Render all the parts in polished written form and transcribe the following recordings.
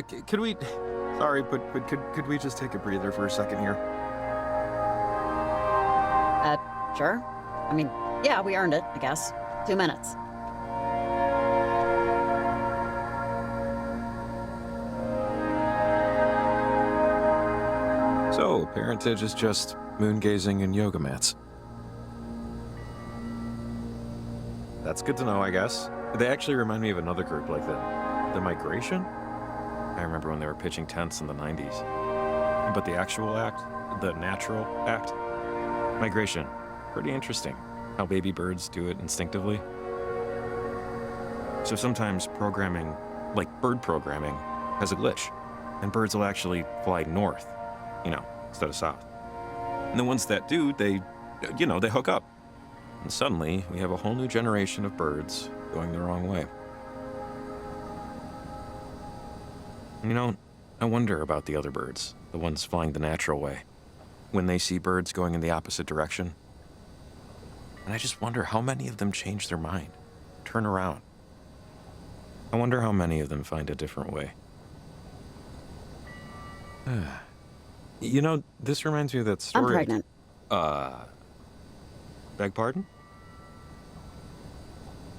could we... Sorry, but could we just take a breather for a second here? Sure. I mean, yeah, we earned it, I guess. 2 minutes. So, parentage is just moon gazing and yoga mats. That's good to know, I guess. They actually remind me of another group like the Migration. I remember when they were pitching tents in the 90s. But the actual act, the natural act, migration, pretty interesting. How baby birds do it instinctively. So sometimes programming, like bird programming, has a glitch. And birds will actually fly north, instead of south. And the ones that do, they hook up. And suddenly, we have a whole new generation of birds going the wrong way. I wonder about the other birds, the ones flying the natural way, when they see birds going in the opposite direction. And I just wonder how many of them change their mind, turn around. I wonder how many of them find a different way. This reminds me of that story. I'm pregnant. Beg pardon?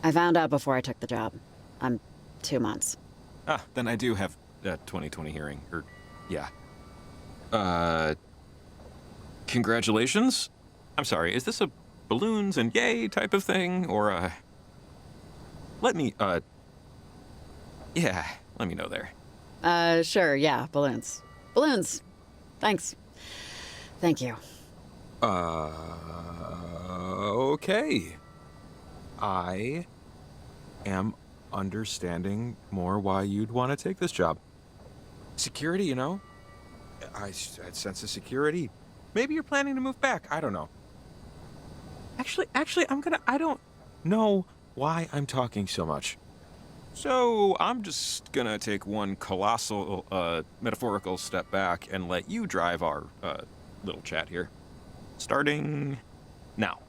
I found out before I took the job. I'm 2 months. Then I do have a 2020 hearing, yeah. Congratulations? I'm sorry, is this a balloons and yay type of thing, or, let me know there. Sure, yeah, balloons. Balloons! Thanks. Thank you. Okay. I am understanding more why you'd want to take this job. Security, I sense a security. Maybe you're planning to move back. I don't know. Actually, I don't know why I'm talking so much. So I'm just gonna take one colossal, metaphorical step back and let you drive our, little chat here. Starting now.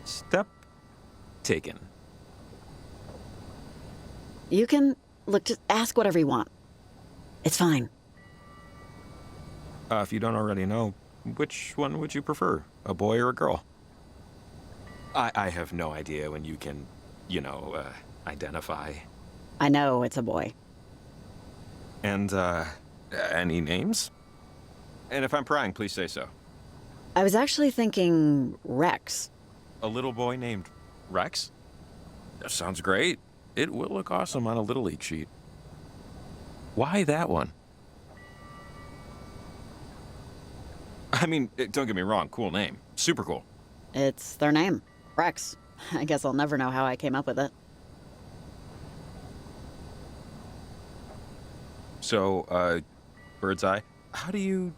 Step taken. You can, just ask whatever you want. It's fine. If you don't already know, which one would you prefer? A boy or a girl? I have no idea when you can, identify. I know it's a boy. And, any names? And if I'm prying, please say so. I was actually thinking Rex. A little boy named Rex? That sounds great. It will look awesome on a Little League sheet. Why that one? I mean, don't get me wrong, cool name. Super cool. It's their name. Rex. I guess I'll never know how I came up with it. So, bird's eye, how do you,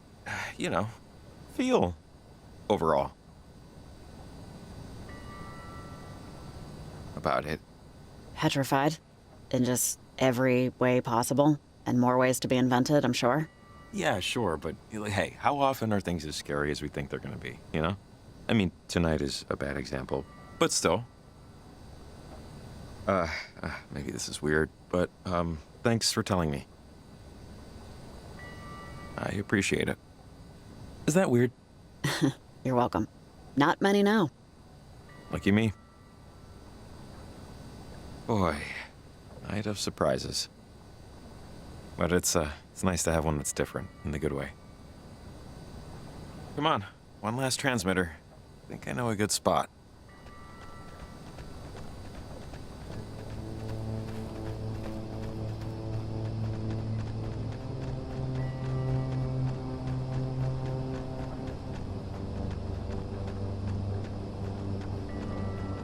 feel overall about it? Petrified. In just every way possible. And more ways to be invented, I'm sure. Yeah, sure, but hey, how often are things as scary as we think they're gonna be, I mean, tonight is a bad example, but still. Maybe this is weird, but, thanks for telling me. I appreciate it. Is that weird? You're welcome. Not many know. Lucky me. Boy, night of surprises. But it's nice to have one that's different, in the good way. Come on, one last transmitter. I think I know a good spot.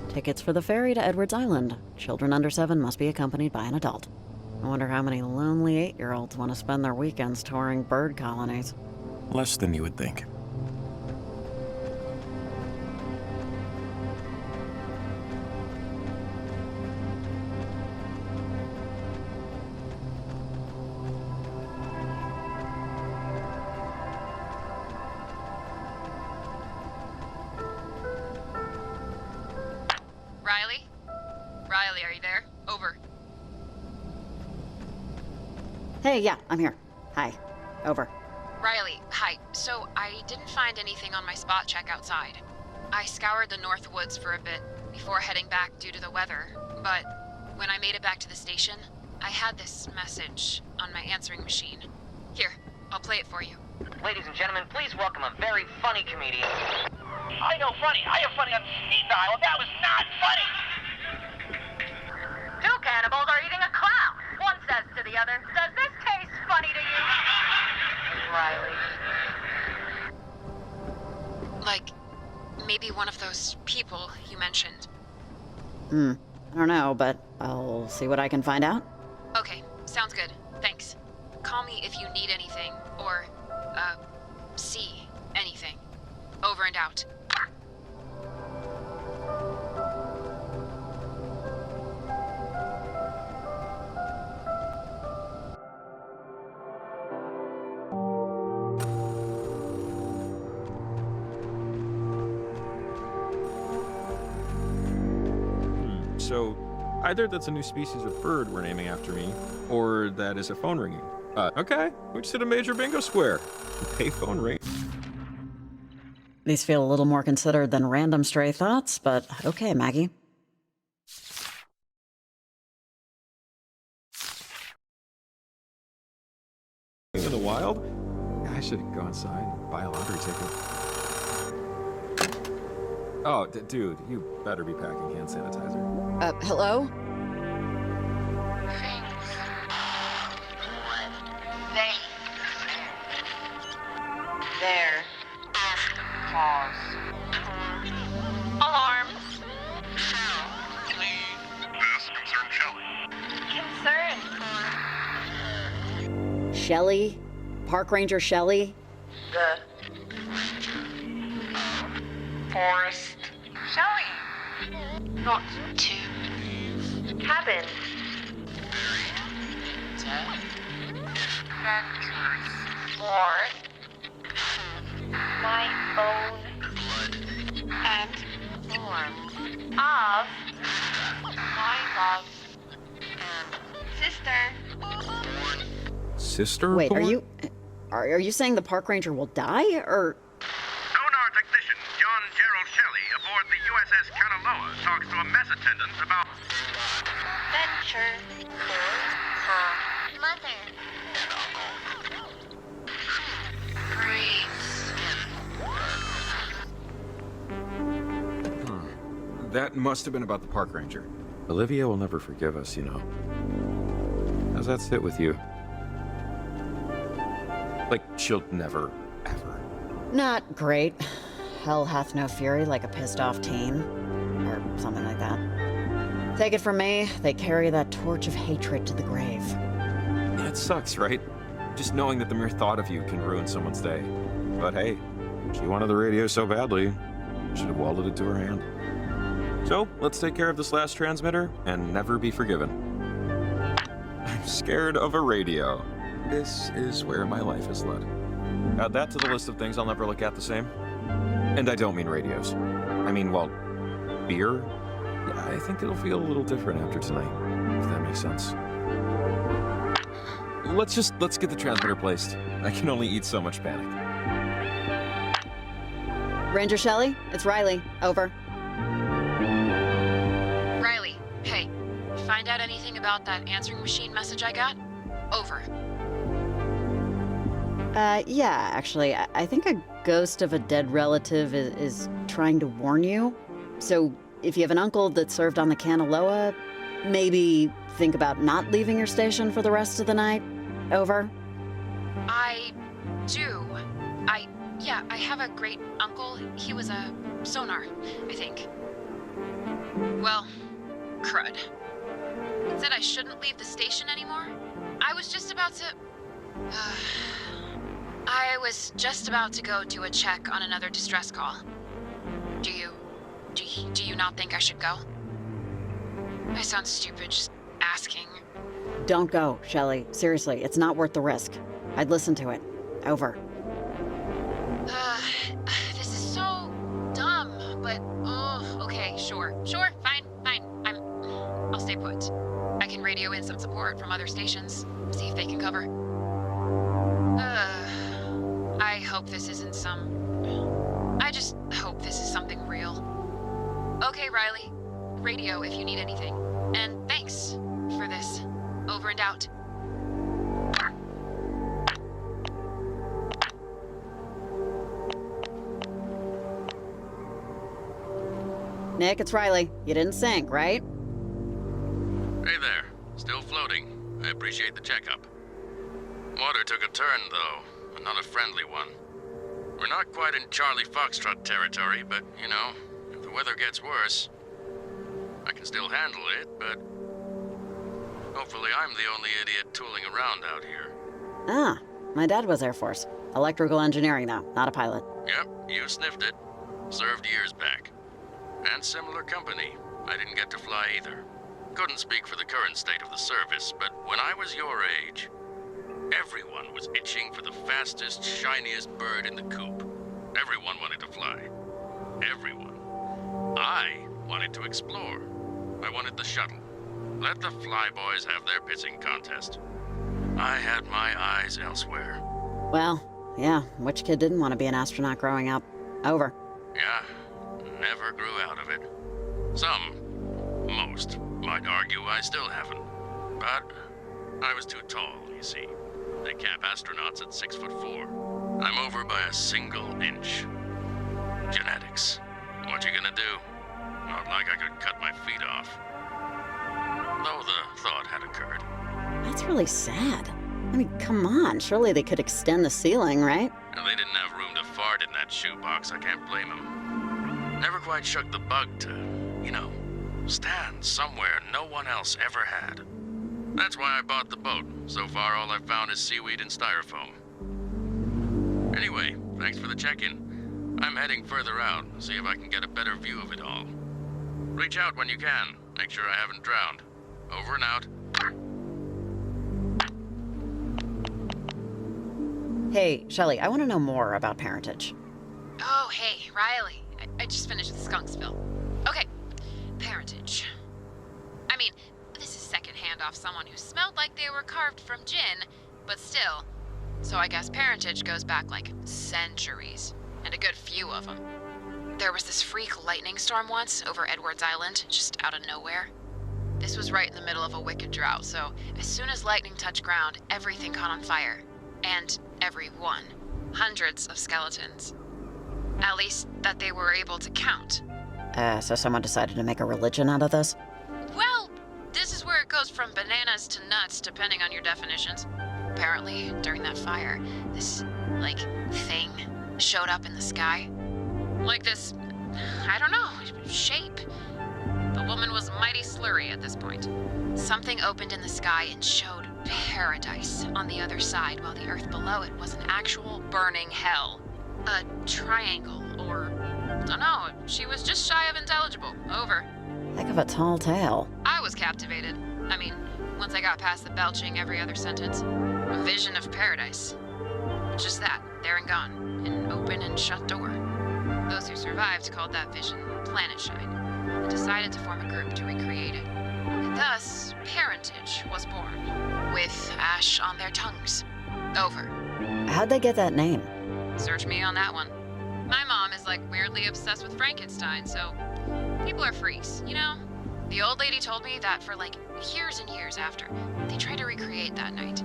Tickets for the ferry to Edwards Island. Children under 7 must be accompanied by an adult. I wonder how many lonely 8-year-olds want to spend their weekends touring bird colonies. Less than you would think. Riley? Riley, are you there? Over. Hey, yeah, I'm here. Hi. Over. Riley, hi. So, I didn't find anything on my spot check outside. I scoured the North Woods for a bit before heading back due to the weather, but when I made it back to the station, I had this message on my answering machine. Here, I'll play it for you. Ladies and gentlemen, please welcome a very funny comedian. I know funny. I am funny on speed dial. That was not funny. Two cannibals are eating a clown. One says to the other, "Does this taste funny to you?" Riley. Like, maybe one of those people you mentioned. I don't know, but I'll see what I can find out. Okay, sounds good. Thanks. Call me if you need anything, or, see anything. Over and out. So, either that's a new species of bird we're naming after me, or that is a phone ringing. Okay, we just hit a major bingo square. Payphone ring. These feel a little more considered than random stray thoughts, but okay, Maggie. In the wild? I should go inside and buy a lottery ticket. Oh, dude, you better be packing hand sanitizer. Hello? There. Pause. Alarm. This concerns Shelley. Concern. Shelley? Park Ranger Shelley? The forest. Shelley. Not to. Cabin. Adventures. For my own and form of my love and sister. Sister? Wait, porn? are you saying the park ranger will die, or? Sonar technician John Gerald Shelley aboard the USS Kanaloa talks to a mess attendant about Venture for her mother. Breathes. That must have been about the park ranger. Olivia will never forgive us, you know. How's that sit with you? Like, she'll never, ever. Not great. Hell hath no fury like a pissed off teen. Or something like that. Take it from me, they carry that torch of hatred to the grave. Yeah, it sucks, right? Just knowing that the mere thought of you can ruin someone's day. But hey, she wanted the radio so badly, should have welded it to her hand. So, let's take care of this last transmitter and never be forgiven. I'm scared of a radio. This is where my life is led. Add that to the list of things I'll never look at the same. And I don't mean radios. I mean, well, beer? Yeah, I think it'll feel a little different after tonight, if that makes sense. Let's get the transmitter placed. I can only eat so much panic. Ranger Shelley, it's Riley. Over. Riley, hey. Find out anything about that answering machine message I got? Over. Yeah, actually, I think a ghost of a dead relative is trying to warn you. So, if you have an uncle that served on the Kanaloa, maybe think about not leaving your station for the rest of the night. Over. I do. I have a great uncle. He was a sonar, I think. Well, crud. It said I shouldn't leave the station anymore. I was just about to go do a check on another distress call. Do you not think I should go? I sound stupid just asking. Don't go, Shelley. Seriously, it's not worth the risk. I'd listen to it. Over. This is so dumb, but okay, sure, fine. I'll stay put. I can radio in some support from other stations. See they can cover. I hope this isn't I just hope this is something real. Okay, Riley. Radio if you need anything. And thanks for this. Over and out. Nick, it's Riley. You didn't sink, right? Hey there. Still floating. I appreciate the checkup. Water took a turn, though, but not a friendly one. We're not quite in Charlie Foxtrot territory, but, you know, if the weather gets worse, I can still handle it, but hopefully I'm the only idiot tooling around out here. Ah, my dad was Air Force. Electrical engineering, though, not a pilot. Yep, you sniffed it. Served years back. And similar company. I didn't get to fly either. Couldn't speak for the current state of the service, but when I was your age, everyone was itching for the fastest, shiniest bird in the coop. Everyone wanted to fly. Everyone. I wanted to explore. I wanted the shuttle. Let the flyboys have their pissing contest. I had my eyes elsewhere. Well, yeah, which kid didn't want to be an astronaut growing up? Over. Yeah, never grew out of it. Most, might argue I still haven't. But I was too tall, you see. They cap astronauts at 6'4". I'm over by a single inch. Genetics. What you gonna do? Not like I could cut my feet off. Though the thought had occurred. That's really sad. I mean, come on, surely they could extend the ceiling, right? And they didn't have room to fart in that shoebox, I can't blame them. Never quite shook the bug to, stand somewhere no one else ever had. That's why I bought the boat. So far, all I've found is seaweed and styrofoam. Anyway, thanks for the check-in. I'm heading further out, see if I can get a better view of it all. Reach out when you can. Make sure I haven't drowned. Over and out. Hey, Shelley, I want to know more about parentage. Oh, hey, Riley. I just finished with Skunksville. Okay, parentage. I mean, this is secondhand off someone who smelled like they were carved from gin, but still. So I guess parentage goes back like centuries, and a good few of them. There was this freak lightning storm once over Edwards Island, just out of nowhere. This was right in the middle of a wicked drought, so as soon as lightning touched ground, everything caught on fire. And everyone. Hundreds of skeletons. At least that they were able to count. So someone decided to make a religion out of this? Well, this is where it goes from bananas to nuts, depending on your definitions. Apparently, during that fire, this, thing showed up in the sky. Like this, I don't know, shape. The woman was mighty slurry at this point. Something opened in the sky and showed paradise on the other side, while the earth below it was an actual burning hell. A triangle, or... dunno, she was just shy of intelligible. Over. Heck of a tall tale. I was captivated. I mean, once I got past the belching every other sentence. A vision of paradise. Just that, there and gone. An open and shut door. Those who survived called that vision Planet Shine, and decided to form a group to recreate it. And thus, parentage was born, with ash on their tongues. Over. How'd they get that name? Search me on that one. My mom is weirdly obsessed with Frankenstein, so people are freaks, you know? The old lady told me that for years and years after, they tried to recreate that night.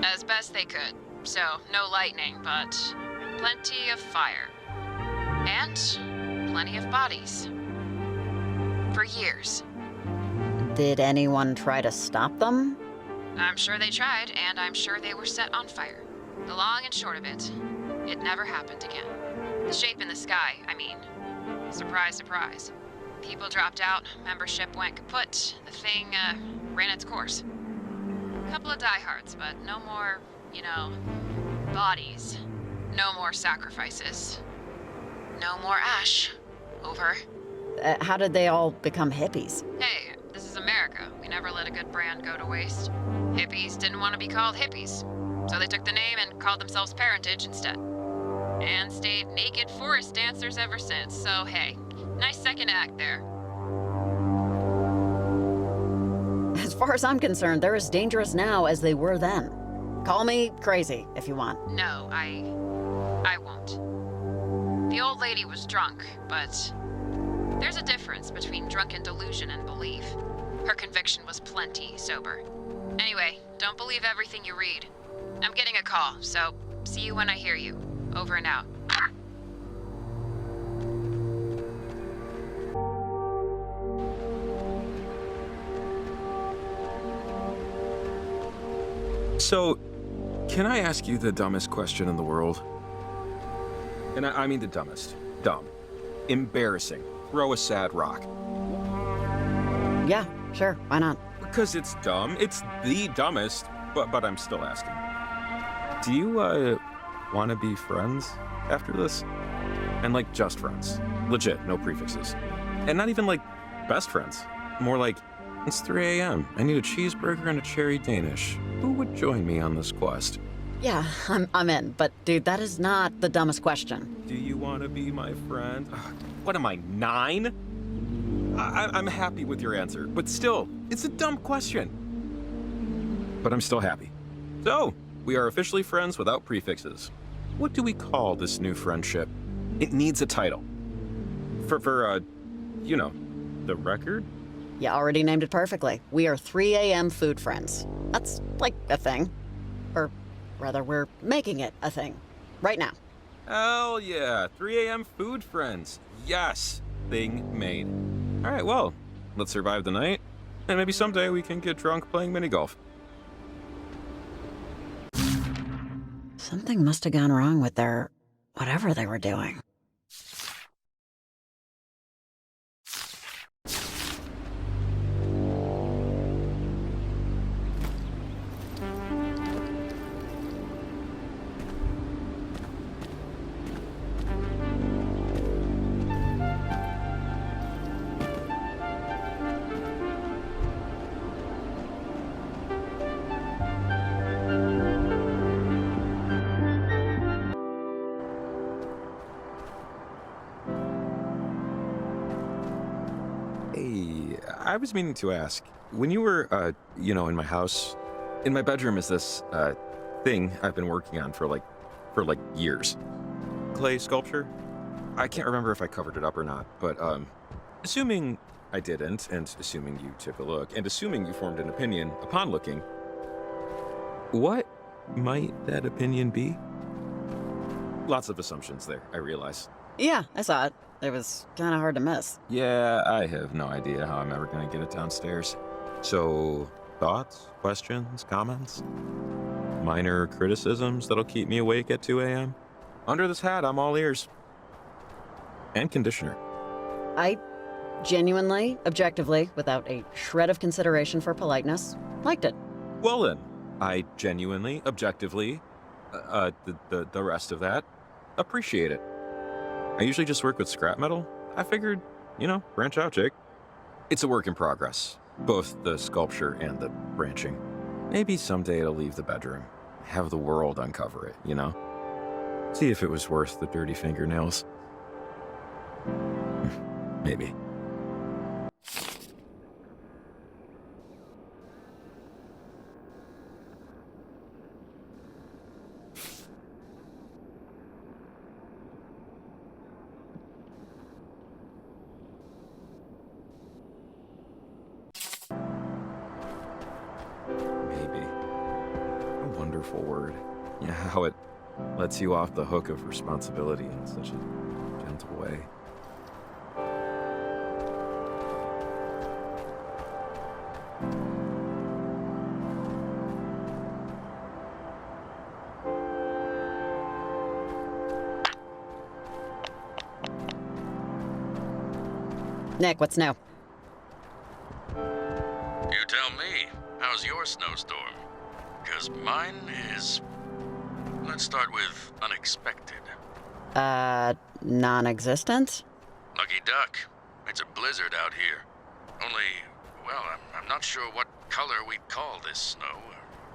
As best they could. So, no lightning, but plenty of fire. And plenty of bodies. For years. Did anyone try to stop them? I'm sure they tried, and I'm sure they were set on fire. The long and short of it, it never happened again. The shape in the sky, I mean. Surprise, surprise. People dropped out, membership went kaput, the thing, ran its course. Couple of diehards, but no more, bodies. No more sacrifices. No more ash. Over. How did they all become hippies? Hey, this is America. We never let a good brand go to waste. Hippies didn't want to be called hippies, so they took the name and called themselves Parentage instead. And stayed naked forest dancers ever since, so hey, nice second act there. As far as I'm concerned, they're as dangerous now as they were then. Call me crazy if you want. No, I won't. The old lady was drunk, but there's a difference between drunken delusion and belief. Her conviction was plenty sober. Anyway, don't believe everything you read. I'm getting a call, so see you when I hear you. Over and out. So, can I ask you the dumbest question in the world? And I mean the dumbest. Dumb. Embarrassing. Throw a sad rock. Yeah, sure, why not? Because it's dumb. It's the dumbest, but I'm still asking. Do you, want to be friends after this? And, like, just friends. Legit, no prefixes. And not even, like, best friends. More like, it's 3 a.m. I need a cheeseburger and a cherry Danish. Who would join me on this quest? Yeah, I'm in, but dude, that is not the dumbest question. Do you want to be my friend? Ugh, what am I, 9? I'm happy with your answer, but still, it's a dumb question. But I'm still happy. So, we are officially friends without prefixes. What do we call this new friendship? It needs a title. For you know, the record? You already named it perfectly. We are 3 a.m. food friends. That's like a thing. Or rather, we're making it a thing. Right now. Hell yeah, 3 a.m. food friends. Yes, thing made. All right, well, let's survive the night, and maybe someday we can get drunk playing mini golf. Something must have gone wrong with their whatever they were doing. Hey, I was meaning to ask, when you were, in my house, in my bedroom is this, thing I've been working on for years. Clay sculpture? I can't remember if I covered it up or not, but, assuming I didn't, and assuming you took a look, and assuming you formed an opinion upon looking, what might that opinion be? Lots of assumptions there, I realize. Yeah, I saw it. It was kind of hard to miss. Yeah, I have no idea how I'm ever gonna get it downstairs. So, thoughts, questions, comments? Minor criticisms that'll keep me awake at 2 a.m.? Under this hat, I'm all ears. And conditioner. I genuinely, objectively, without a shred of consideration for politeness, liked it. Well then, I genuinely, objectively, the rest of that, appreciate it. I usually just work with scrap metal. I figured, branch out, Jake. It's a work in progress, both the sculpture and the branching. Maybe someday it'll leave the bedroom, have the world uncover it, See if it was worth the dirty fingernails. Maybe. Maybe. A wonderful word. Yeah, how it lets you off the hook of responsibility in such a gentle way. Nick, what's new? You tell me, how's your snowstorm? Because mine is... Let's start with unexpected. Non-existent? Lucky duck. It's a blizzard out here. Only, well, I'm not sure what color we'd call this snow.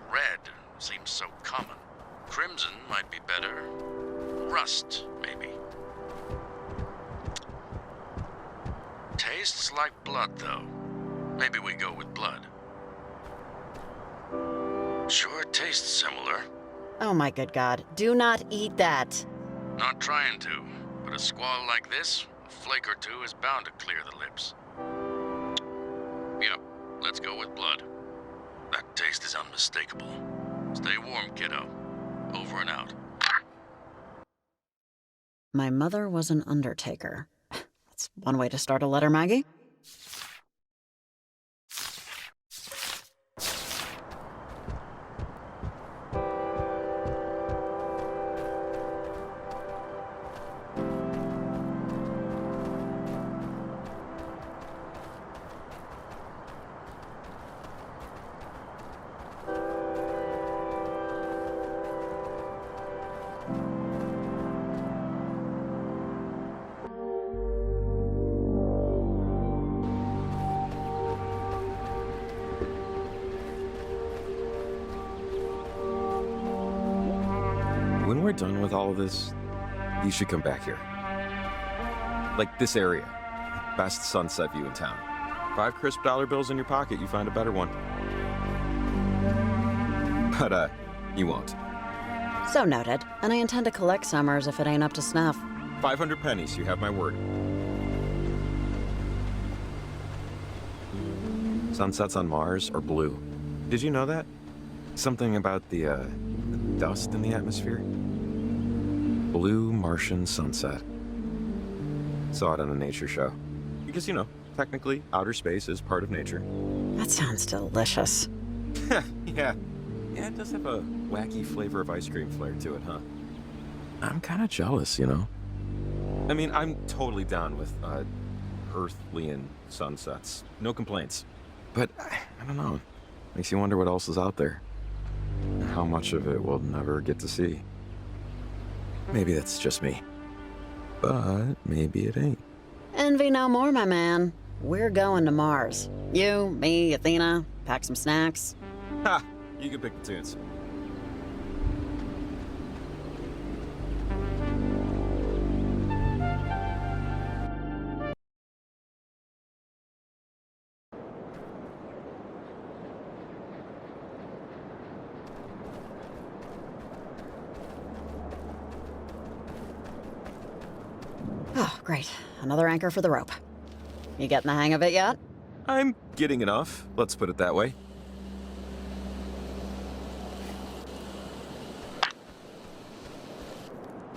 Red seems so common. Crimson might be better. Rust, maybe. Tastes like blood, though. Maybe we go with blood. Sure tastes similar. Oh my good God. Do not eat that. Not trying to, but a squall like this, a flake or two is bound to clear the lips. Yep, let's go with blood. That taste is unmistakable. Stay warm, kiddo. Over and out. My mother was an undertaker. That's one way to start a letter, Maggie. When we're done with all of this, you should come back here. Like this area. Best sunset view in town. 5 crisp dollar bills in your pocket, you find a better one. But, you won't. So noted. And I intend to collect summers if it ain't up to snuff. 500 pennies, you have my word. Sunsets on Mars are blue. Did you know that? Something about the dust in the atmosphere? Blue Martian sunset. Saw it on a nature show. Because, you know, technically, outer space is part of nature. That sounds delicious. Yeah. Yeah, it does have a wacky flavor of ice cream flair to it, huh? I'm kind of jealous, you know? I mean, I'm totally down with, Earthlian sunsets. No complaints. But, I don't know. Makes you wonder what else is out there. And how much of it we'll never get to see. Maybe that's just me. But maybe it ain't. Envy no more, my man. We're going to Mars. You, me, Athena, pack some snacks. Ha! You can pick the tunes. Oh, great. Another anchor for the rope. You getting the hang of it yet? I'm getting enough, let's put it that way.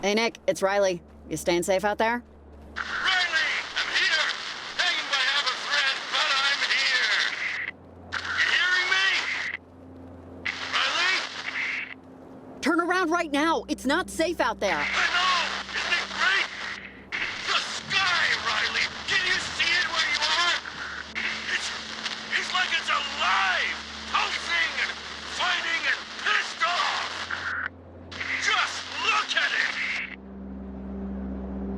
Hey, Nick, it's Riley. You staying safe out there? Riley, I'm here! Hanging by half a thread, but I'm here! You hearing me? Riley? Turn around right now. It's not safe out there. I know! Isn't it great? The sky, Riley! Can you see it where you are? It's like it's alive! Pulsing and fighting and pissed off! Just look at it!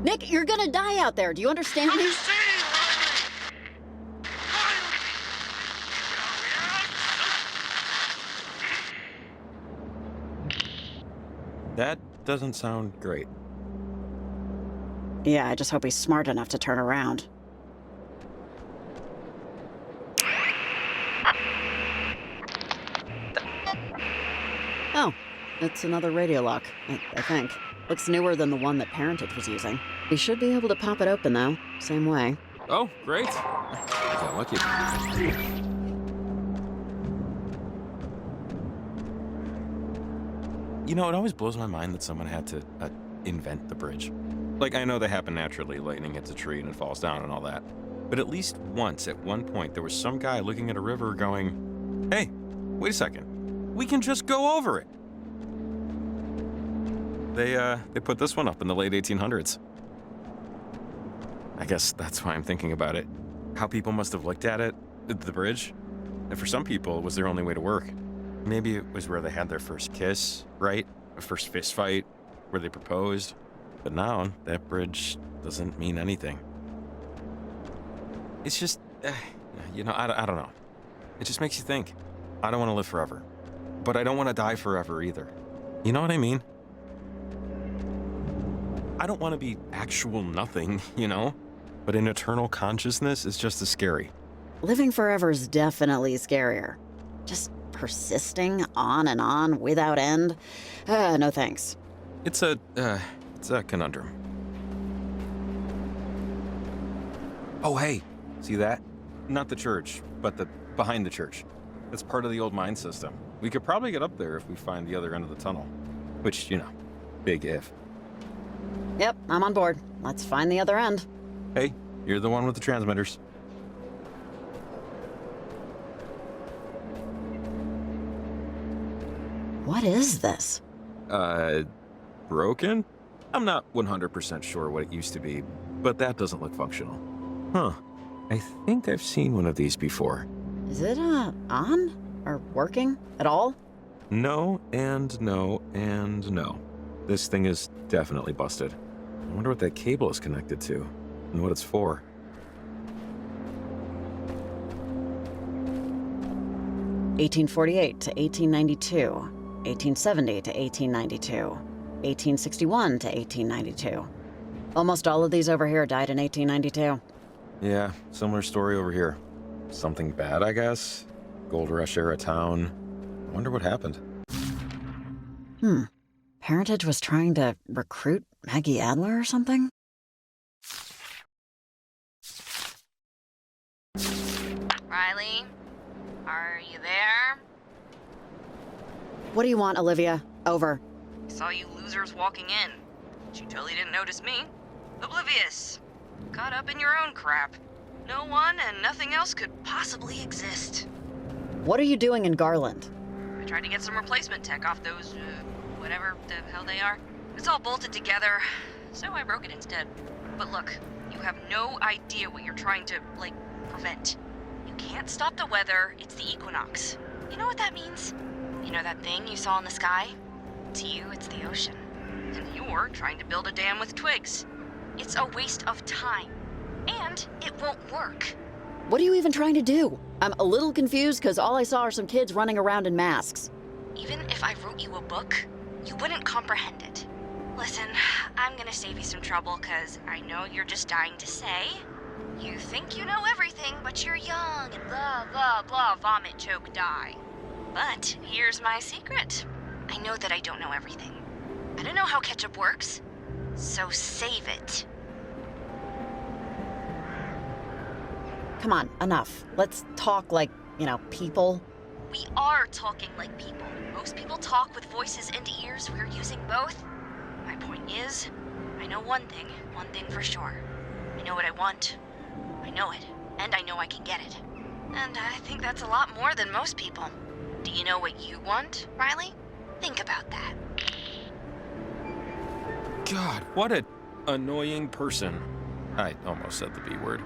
Nick, you're gonna die out there. Do you understand Don't me? you see, Riley? Riley! That doesn't sound great. Yeah, I just hope he's smart enough to turn around. Oh, it's another radio lock, I think. Looks newer than the one that Parentage was using. We should be able to pop it open, though. Same way. Oh, great. Got lucky. You know, it always blows my mind that someone had to invent the bridge. Like, I know they happen naturally, lightning hits a tree and it falls down and all that. But at least once, at one point, there was some guy looking at a river going, hey, wait a second. We can just go over it. They put this one up in the late 1800s. I guess that's why I'm thinking about it. How people must have looked at it, the bridge. And for some people, it was their only way to work. Maybe it was where they had their first kiss, right? A first fist fight, where they proposed. But now, that bridge doesn't mean anything. It's just, you know, I don't know. It just makes you think. I don't want to live forever. But I don't want to die forever either. You know what I mean? I don't want to be actual nothing, you know? But an eternal consciousness is just as scary. Living forever is definitely scarier. Just persisting on and on without end. No thanks. It's a conundrum. Oh, hey, see that? Not the church, but the behind the church. It's part of the old mine system. We could probably get up there if we find the other end of the tunnel. Which, big if. Yep, I'm on board. Let's find the other end. Hey, you're the one with the transmitters. What is this? Broken? I'm not 100% sure what it used to be, but that doesn't look functional. Huh. I think I've seen one of these before. Is it, on? Or working at all? No, and no, and no. This thing is definitely busted. I wonder what that cable is connected to, and what it's for. (1848 to 1892, 1870 to 1892, 1861 to 1892. Almost all of these over here died in 1892. Yeah, similar story over here. Something bad, I guess? Gold Rush era town. Wonder what happened. Parentage was trying to recruit Maggie Adler or something? Riley? Are you there? What do you want, Olivia? Over. I saw you losers walking in. But you totally didn't notice me. Oblivious. Caught up in your own crap. No one and nothing else could possibly exist. What are you doing in Garland? I tried to get some replacement tech off those, whatever the hell they are. It's all bolted together, so I broke it instead. But look, you have no idea what you're trying to, prevent. You can't stop the weather, it's the equinox. You know what that means? You know that thing you saw in the sky? To you, it's the ocean. And you're trying to build a dam with twigs. It's a waste of time. And it won't work. What are you even trying to do? I'm a little confused because all I saw are some kids running around in masks. Even if I wrote you a book, you wouldn't comprehend it. Listen, I'm gonna save you some trouble because I know you're just dying to say. You think you know everything, but you're young and blah, blah, blah, vomit, choke, die. But here's my secret. I know that I don't know everything. I don't know how ketchup works, so save it. Come on, enough. Let's talk like, people. We are talking like people. Most people talk with voices and ears. We're using both. My point is, I know one thing for sure. I know what I want. I know it, and I know I can get it. And I think that's a lot more than most people. Do you know what you want, Riley? Think about that. God, what an annoying person. I almost said the B word.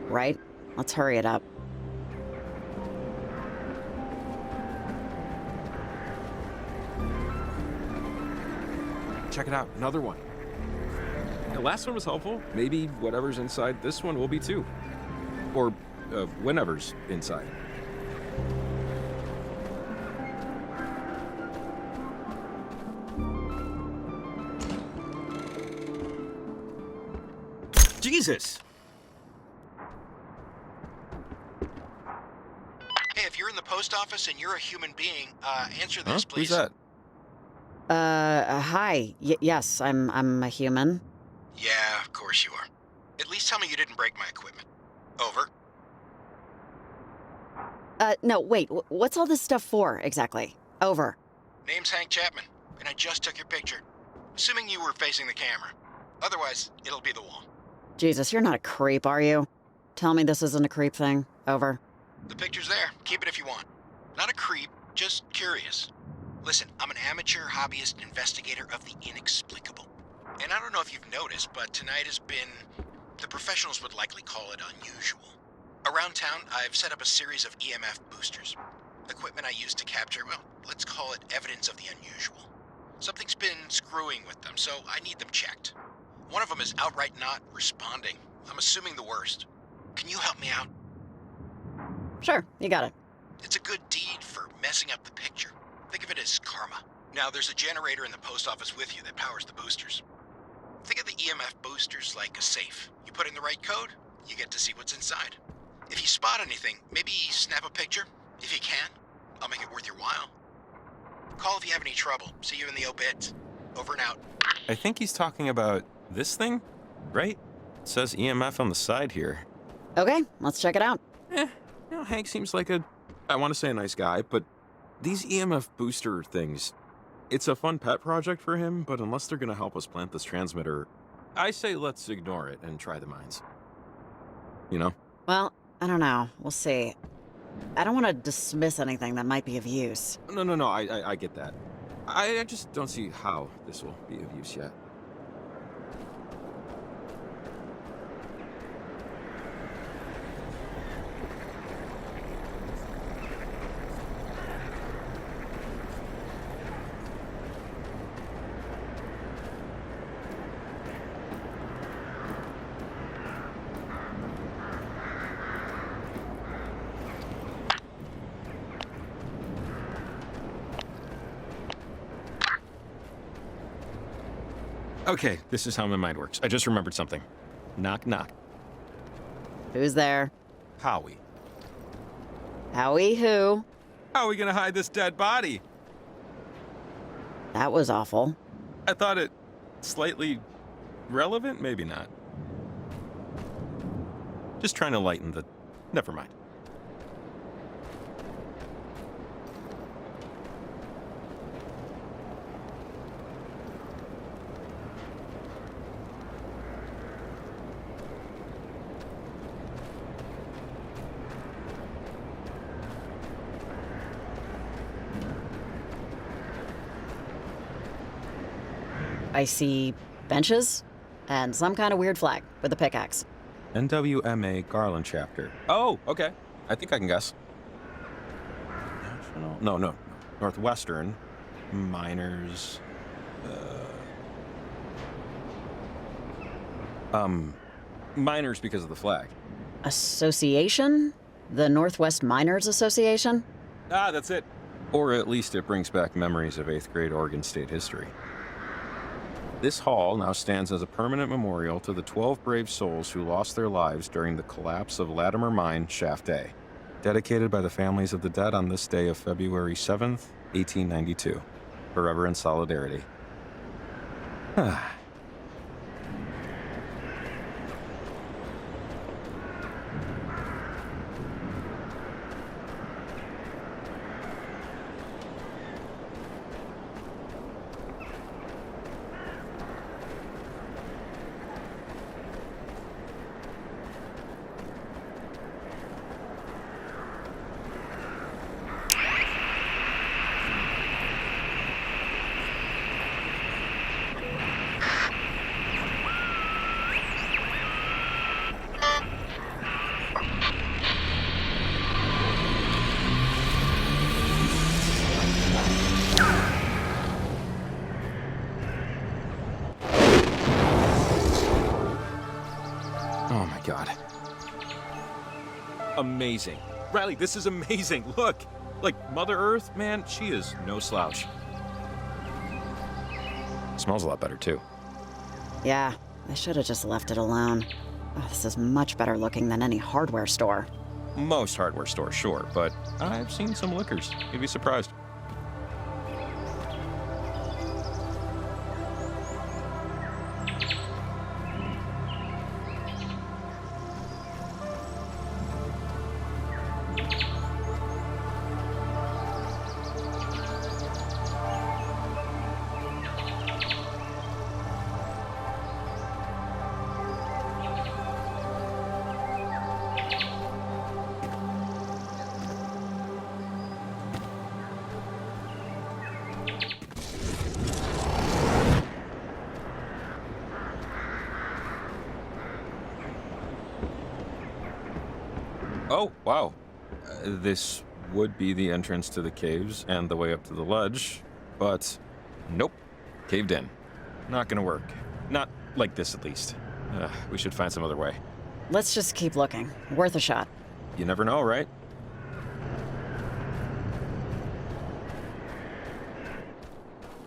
Right? Let's hurry it up. Check it out, another one. The last one was helpful. Maybe whatever's inside this one will be too. Or whenever's inside. Jesus! Hey, if you're in the post office and you're a human being, answer this, Huh? please. Who's that? Hi. Yes, I'm a human. Yeah, of course you are. At least tell me you didn't break my equipment. Over. No, wait. What's all this stuff for, exactly? Over. Name's Hank Chapman, and I just took your picture. Assuming you were facing the camera. Otherwise, it'll be the wall. Jesus, you're not a creep, are you? Tell me this isn't a creep thing. Over. The picture's there. Keep it if you want. Not a creep, just curious. Listen, I'm an amateur hobbyist investigator of the inexplicable. And I don't know if you've noticed, but tonight has been... the professionals would likely call it unusual. Around town, I've set up a series of EMF boosters. Equipment I use to capture, well, let's call it evidence of the unusual. Something's been screwing with them, so I need them checked. One of them is outright not responding. I'm assuming the worst. Can you help me out? Sure, you got it. It's a good deed for messing up the picture. Think of it as karma. Now, there's a generator in the post office with you that powers the boosters. Think of the EMF boosters like a safe. You put in the right code, you get to see what's inside. If you spot anything, maybe snap a picture, if you can. I'll make it worth your while. Call if you have any trouble. See you in the obits. Over and out. I think he's talking about this thing, right? It says EMF on the side here. Okay, let's check it out. Hank seems like I want to say a nice guy, but these EMF booster things, it's a fun pet project for him, but unless they're going to help us plant this transmitter, I say let's ignore it and try the mines. You know? Well, I don't know. We'll see. I don't want to dismiss anything that might be of use. No, I get that. I just don't see how this will be of use yet. Okay, this is how my mind works. I just remembered something. Knock, knock. Who's there? Howie. Howie who? How are we gonna hide this dead body? That was awful. I thought it slightly relevant, maybe not. Just trying to lighten the... Never mind. I see benches and some kind of weird flag with a pickaxe. NWMA Garland chapter. Oh, okay. I think I can guess. National... No. Northwestern. Miners. Miners because of the flag. Association? The Northwest Miners Association? Ah, that's it. Or at least it brings back memories of 8th grade Oregon State history. This hall now stands as a permanent memorial to the 12 brave souls who lost their lives during the collapse of Latimer Mine Shaft A, dedicated by the families of the dead on this day of February 7th, 1892. Forever in solidarity. Oh my god. Amazing. Riley, this is amazing. Look. Like, Mother Earth, man, she is no slouch. Smells a lot better, too. Yeah, I should have just left it alone. Oh, this is much better looking than any hardware store. Most hardware stores, sure, but I've seen some liquors. You'd be surprised. Oh, wow. This would be the entrance to the caves and the way up to the ledge, but nope, caved in. Not gonna work. Not like this, at least. We should find some other way. Let's just keep looking. Worth a shot. You never know, right?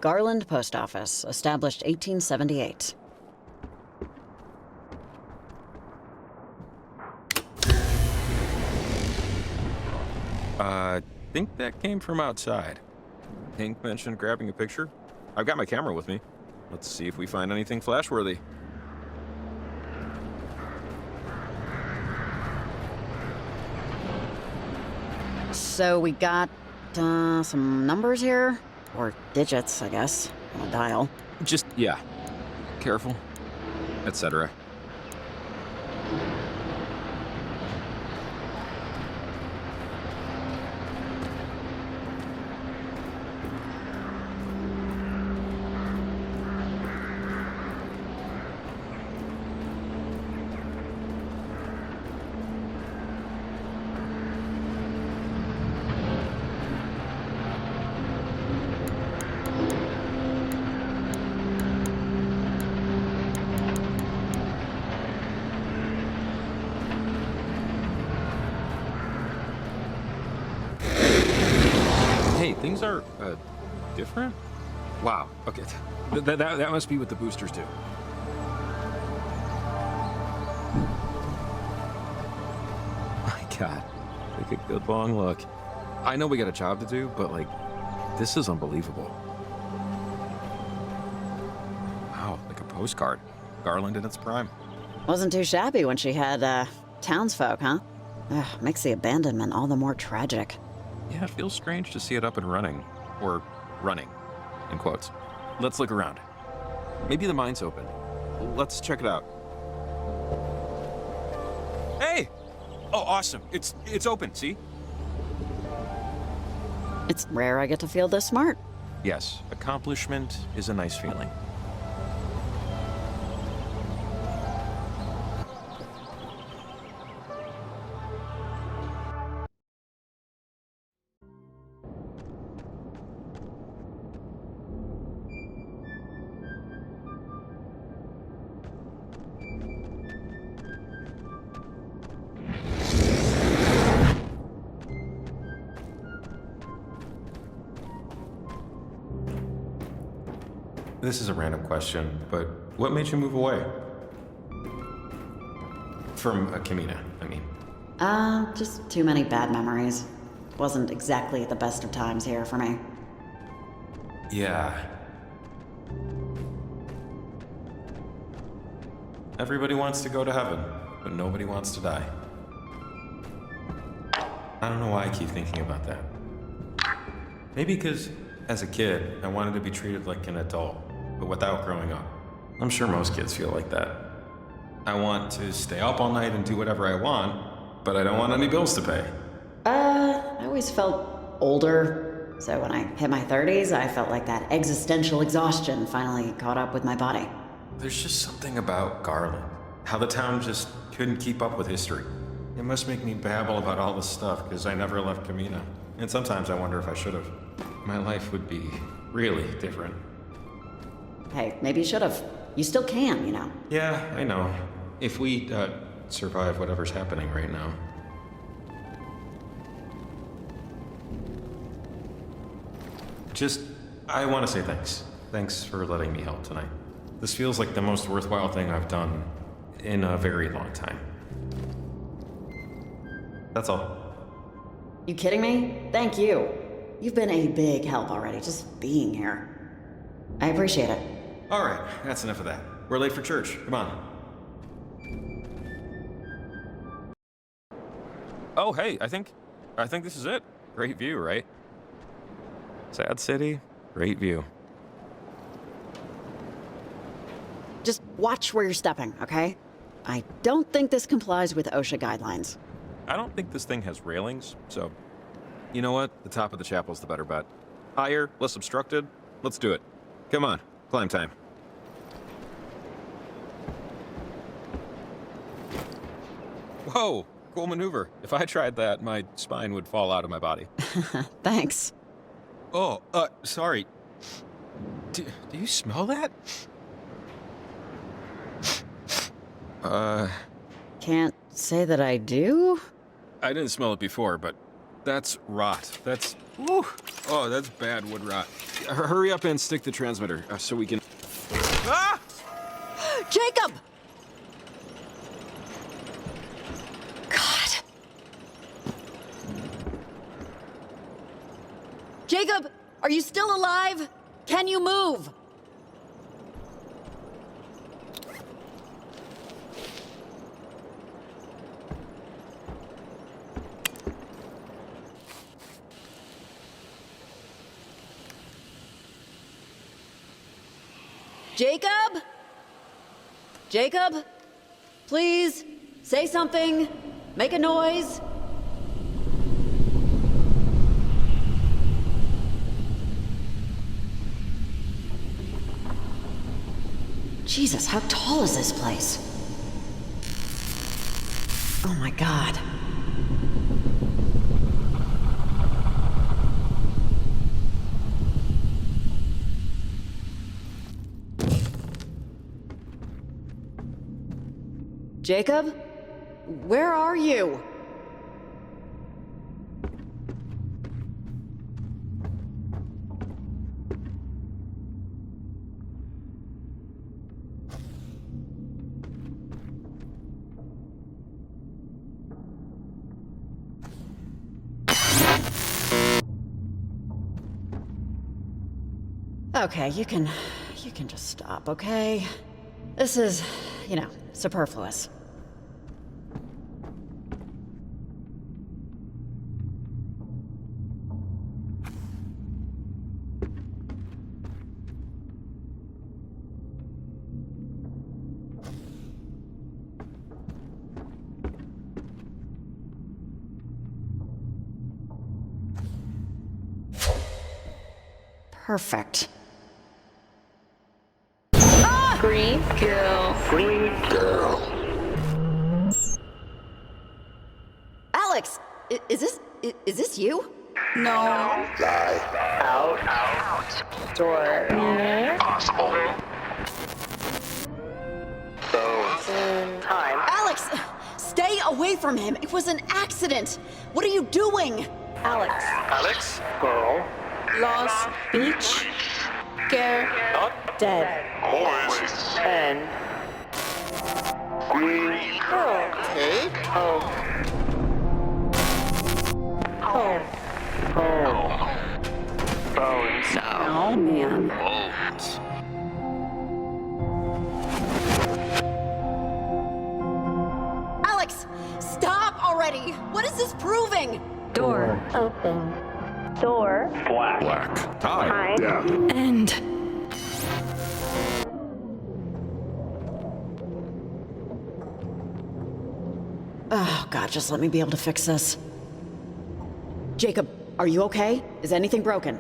Garland Post Office, established 1878. think that came from outside. Hank mentioned grabbing a picture. I've got my camera with me. Let's see if we find anything flashworthy. So we got some numbers here, or digits, I guess, on a dial. Just, yeah. Careful. Etc. Hey, things are, different? Wow, okay. That must be what the boosters do. My God, take a good long look. I know we got a job to do, but, like, this is unbelievable. Wow, like a postcard. Garland in its prime. Wasn't too shabby when she had, townsfolk, huh? Ugh, makes the abandonment all the more tragic. Yeah, it feels strange to see it up and running. Or running, in quotes. Let's look around. Maybe the mine's open. Let's check it out. Hey! Oh, awesome. It's open, see? It's rare I get to feel this smart. Yes, accomplishment is a nice feeling. This is a random question, but what made you move away? From Kamina, I mean. Just too many bad memories. Wasn't exactly the best of times here for me. Yeah. Everybody wants to go to heaven, but nobody wants to die. I don't know why I keep thinking about that. Maybe because, as a kid, I wanted to be treated like an adult, but without growing up. I'm sure most kids feel like that. I want to stay up all night and do whatever I want, but I don't want any bills to pay. I always felt older. So when I hit my 30s, I felt like that existential exhaustion finally caught up with my body. There's just something about Garland. How the town just couldn't keep up with history. It must make me babble about all this stuff because I never left Kamina. And sometimes I wonder if I should have. My life would be really different. Hey, maybe you should have. You still can, you know. Yeah, I know. If we, survive whatever's happening right now. Just, I want to say thanks. Thanks for letting me help tonight. This feels like the most worthwhile thing I've done in a very long time. That's all. You kidding me? Thank you. You've been a big help already, just being here. I appreciate it. All right, that's enough of that. We're late for church. Come on. Oh, hey, I think this is it. Great view, right? Sad city, great view. Just watch where you're stepping, okay? I don't think this complies with OSHA guidelines. I don't think this thing has railings, so... You know what? The top of the chapel's the better bet. Higher, less obstructed. Let's do it. Come on, climb time. Whoa, cool maneuver. If I tried that, my spine would fall out of my body. Thanks. Oh, sorry. Do you smell that? Can't say that I do? I didn't smell it before, but that's rot. That's, woo. Oh, that's bad wood rot. Hurry up and stick the transmitter so we can... Ah! Jacob! God. Jacob, are you still alive? Can you move? Jacob? Jacob? Please, say something. Make a noise. Jesus, how tall is this place? Oh my God. Jacob? Where are you? Okay, you can just stop, okay? This is, superfluous. Perfect. Green girl. Green girl. Alex, is this you? No. Out. Door. Possible. Time. Alex, stay away from him. It was an accident. What are you doing? Alex. Alex. Girl. Lost beach. Scare. Not Dead. always. And. Green Girl. Take. Home. Home. Bones. Oh, man. Bones. Alex, stop already. What is this proving? Door. Open. Door. Black. Time. Death. End. Oh, God, just let me be able to fix this. Jacob, are you okay? Is anything broken?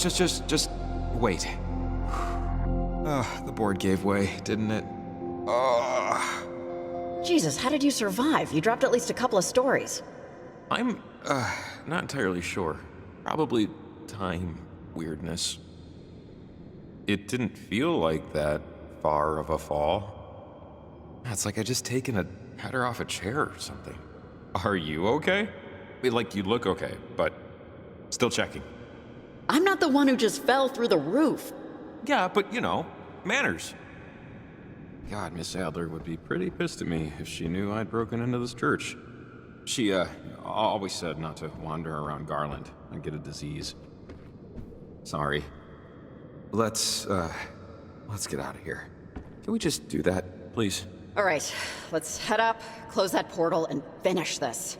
Just wait. The board gave way, didn't it? Jesus, how did you survive? You dropped at least a couple of stories. I'm, not entirely sure. Probably time weirdness. It didn't feel like that far of a fall. It's like I just taken a header off a chair or something. Are you okay? Like, you look okay, but still checking. I'm not the one who just fell through the roof. Yeah, but you know, manners. God, Miss Adler would be pretty pissed at me if she knew I'd broken into this church. She, always said not to wander around Garland. I'd get a disease. Sorry. Let's get out of here. Can we just do that, please? All right, let's head up, close that portal, and finish this.